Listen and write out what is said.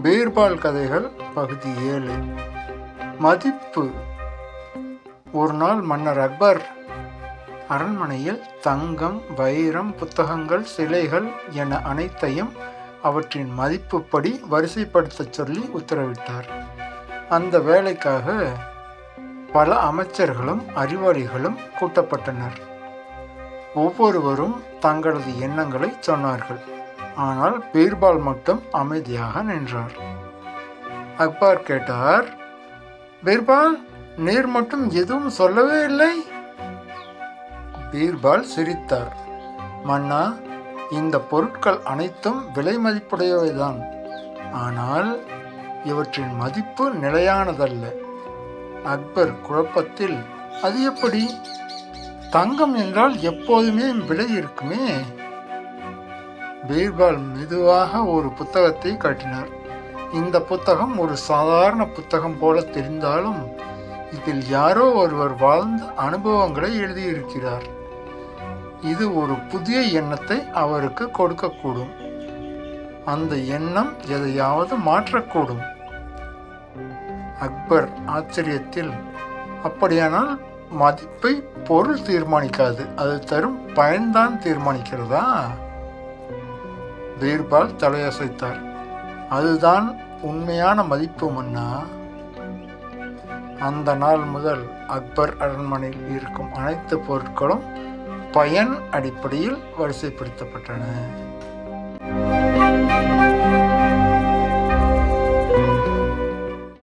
பீர்பால் கதைகள் பகுதி 7. மதிப்பு. ஒரு நாள் மன்னர் அக்பர் அரண்மனையில் தங்கம், வைரம், புத்தகங்கள், சிலைகள் என அனைத்தையும் அவற்றின் மதிப்புப்படி வரிசைப்படுத்த சொல்லி உத்தரவிட்டார். அந்த வேலைக்காக பல அமைச்சர்களும் அறிவாளிகளும் கூட்டப்பட்டனர். ஒவ்வொருவரும் தங்களது எண்ணங்களை சொன்னார்கள். ஆனால் பீர்பால் மட்டும் அமைதியாக நின்றார். அக்பர் கேட்டார், பீர்பால், நீர் மட்டும் எதுவும் சொல்லவே இல்லை. பீர்பால் சிரித்தார். மன்னா, இந்த பொருட்கள் அனைத்தும் விலை மதிப்புடையவைதான். ஆனால் இவற்றின் மதிப்பு நிலையானதல்ல. அக்பர் குழப்பத்தில், அது எப்படி? தங்கம் என்றால் எப்போதுமே விலை இருக்குமே. பீர்பால் மெதுவாக ஒரு புத்தகத்தை காட்டினார். இந்த புத்தகம் ஒரு சாதாரண புத்தகம் போல தெரிந்தாலும் இதில் யாரோ ஒருவர் வாழ்ந்த அனுபவங்களை எழுதியிருக்கிறார். இது ஒரு புதிய எண்ணத்தை அவருக்கு கொடுக்கக்கூடும். அந்த எண்ணம் எதையாவது மாற்றக்கூடும். அக்பர் ஆச்சரியத்தில், அப்படியானால் மதிப்பை பொருள் தீர்மானிக்காது, அது தரும் பயன்தான் தீர்மானிக்கிறதா? பீர்பால் தலையசைத்தார். அதுதான் உண்மையான மதிப்பு மன்னா. அந்த நாள் முதல் அக்பர் அரண்மனையில் இருக்கும் அனைத்து பொருட்களும் பயன் அடிப்படையில் வரிசைப்படுத்தப்பட்டன.